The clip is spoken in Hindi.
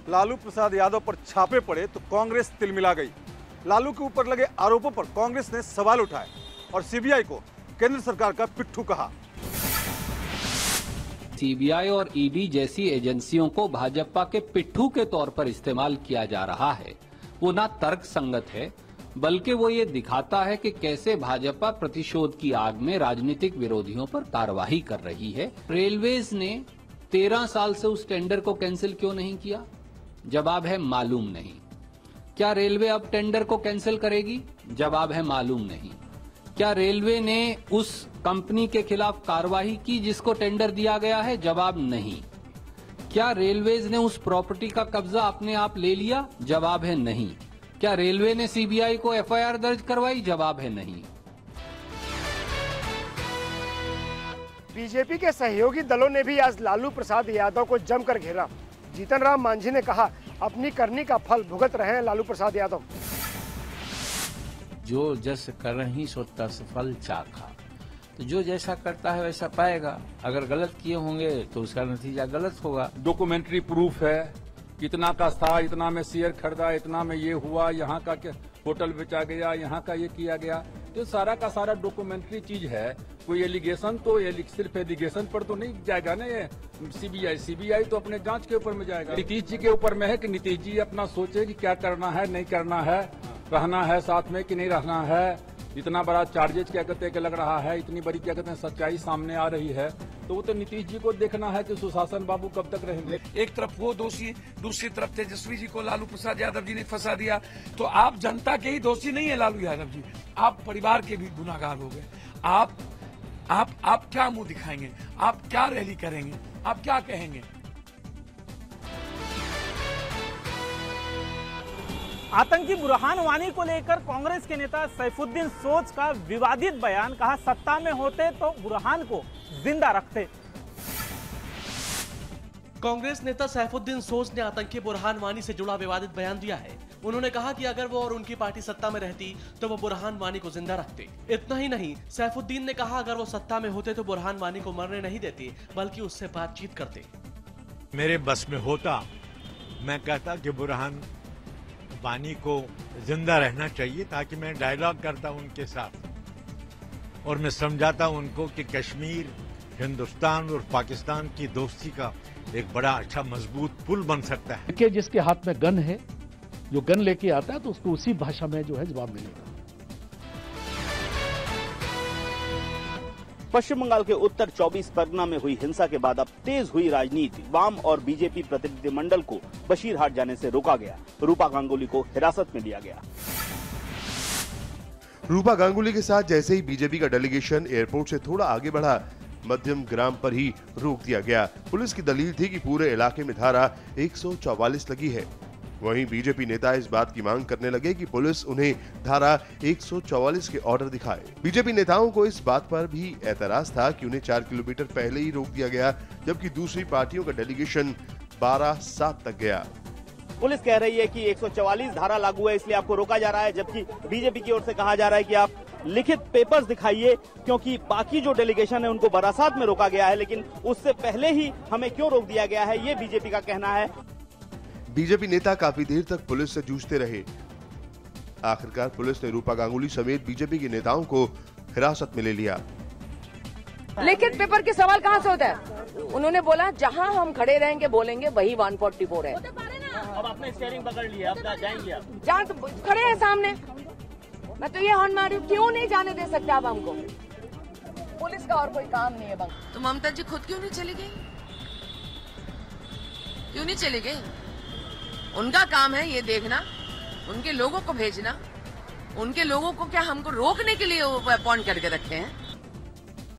लालू प्रसाद यादव पर छापे पड़े तो कांग्रेस तिलमिला गई। लालू के ऊपर लगे आरोपों पर कांग्रेस ने सवाल उठाए और सीबीआई को केंद्र सरकार का पिट्ठू कहा। सीबीआई और ईडी जैसी एजेंसियों को भाजपा के पिट्ठू के तौर पर इस्तेमाल किया जा रहा है, वो ना तर्क संगत है, बल्कि वो ये दिखाता है कि कैसे भाजपा प्रतिशोध की आग में राजनीतिक विरोधियों पर कार्रवाई कर रही है। रेलवेज ने 13 साल से उस टेंडर को कैंसिल क्यों नहीं किया? जवाब है मालूम नहीं। क्या रेलवे अब टेंडर को कैंसिल करेगी? जवाब है मालूम नहीं। क्या रेलवे ने उस कंपनी के खिलाफ कार्रवाई की जिसको टेंडर दिया गया है? जवाब नहीं। क्या रेलवेज ने उस प्रॉपर्टी का कब्जा अपने आप ले लिया? जवाब है नहीं। क्या रेलवे ने सीबीआई को एफआईआर दर्ज करवाई? जवाब है नहीं। बीजेपी के सहयोगी दलों ने भी आज लालू प्रसाद यादव को जमकर घेरा। जीतन राम मांझी ने कहा, अपनी करनी का फल भुगत रहे हैं लालू प्रसाद यादव। जो जस करहि सो तस फल चाखा, तो जो जैसा करता है वैसा पाएगा। अगर गलत किए होंगे तो उसका नतीजा गलत होगा। डॉक्यूमेंट्री प्रूफ है, इतना का था, इतना में शेयर खरीदा, इतना में ये हुआ, यहाँ का होटल बेचा गया, यहाँ का ये किया गया, तो सारा का सारा डॉक्यूमेंट्री चीज है। कोई एलिगेशन तो सिर्फ एलिगेशन पर तो नहीं जाएगा ना ये सीबीआई तो अपने जांच के ऊपर में जाएगा। नीतीश जी के ऊपर में है कि नीतीश जी अपना सोचे कि क्या करना है, नहीं करना है, रहना है साथ में कि नहीं रहना है। इतना बड़ा चार्जेज क्या कहते हैं लग रहा है, इतनी बड़ी क्या कहते हैं सच्चाई सामने आ रही है, तो वो तो नीतीश जी को देखना है कि सुशासन बाबू कब तक रहेंगे। एक तरफ वो दोषी, दूसरी तरफ तेजस्वी जी को लालू प्रसाद यादव जी ने फंसा दिया। तो आप जनता के ही दोषी नहीं है लालू यादव जी, आप परिवार के भी गुनाहगार हो गए। आप क्या मुंह दिखाएंगे? आप क्या रैली करेंगे? आप क्या कहेंगे? आतंकी बुरहान वानी को लेकर कांग्रेस के नेता सैफुद्दीन सोच का विवादित बयान। कहा, सत्ता में होते तो बुरहान को जिंदा रखते। कांग्रेस नेता सैफुद्दीन सोच ने आतंकी बुरहान वानी से जुड़ा विवादित बयान दिया है। उन्होंने कहा कि अगर वो और उनकी पार्टी सत्ता में रहती तो वो बुरहान वानी को जिंदा रखते। इतना ही नहीं, सैफुद्दीन ने कहा अगर वो सत्ता में होते तो बुरहान वानी को मरने नहीं देते बल्कि उससे बातचीत करते। मेरे बस में होता, मैं कहता कि बुरहान वानी को जिंदा रहना चाहिए, ताकि मैं डायलॉग करता उनके साथ और मैं समझाता उनको कि कश्मीर, हिंदुस्तान और पाकिस्तान की दोस्ती का एक बड़ा अच्छा मजबूत पुल बन सकता है। कि जिसके हाथ में गन है, जो गन लेके आता है तो उसको उसी भाषा में जो है जवाब मिलेगा। पश्चिम बंगाल के उत्तर 24 परगना में हुई हिंसा के बाद अब तेज हुई राजनीति। वाम और बीजेपी प्रतिनिधिमंडल को बशीरहाट जाने से रोका गया। रूपा गांगुली को हिरासत में लिया गया। रूपा गांगुली के साथ जैसे ही बीजेपी का डेलीगेशन एयरपोर्ट से थोड़ा आगे बढ़ा, मध्यम ग्राम पर ही रोक दिया गया। पुलिस की दलील थी कि पूरे इलाके में धारा 144 लगी है। वहीं बीजेपी नेता इस बात की मांग करने लगे कि पुलिस उन्हें धारा 144 के ऑर्डर दिखाए। बीजेपी नेताओं को इस बात पर भी एतराज था कि उन्हें 4 किलोमीटर पहले ही रोक दिया गया, जबकि दूसरी पार्टियों का डेलीगेशन 12-7 तक गया। पुलिस कह रही है कि 144 धारा लागू है, इसलिए आपको रोका जा रहा है, जबकि बीजेपी की ओर से कहा जा रहा है कि आप लिखित पेपर्स दिखाइए, क्योंकि बाकी जो डेलीगेशन है उनको बारासात में रोका गया है, लेकिन उससे पहले ही हमें क्यों रोक दिया गया है, ये बीजेपी का कहना है। बीजेपी नेता काफी देर तक पुलिस से जूझते रहे। आखिरकार पुलिस ने रूपा गांगुली समेत बीजेपी के नेताओं को हिरासत में ले लिया। लिखित पेपर के सवाल कहाँ से होता है? उन्होंने बोला जहाँ हम खड़े रहेंगे बोलेंगे वही 144 है। अब आपने स्टीयरिंग पकड़ लिया, अब जाएंगे आप? जान तो खड़े हैं सामने, मैं तो ये हॉर्न मार रही हूँ, क्यों नहीं जाने दे सकते आप हमको? पुलिस का और कोई काम नहीं है बंग। तो ममता जी खुद क्यों नहीं चली गई? क्यों नहीं चली गई? उनका काम है ये देखना, उनके लोगों को भेजना। उनके लोगों को क्या हमको रोकने के लिए अपॉइंट करके रखे हैं?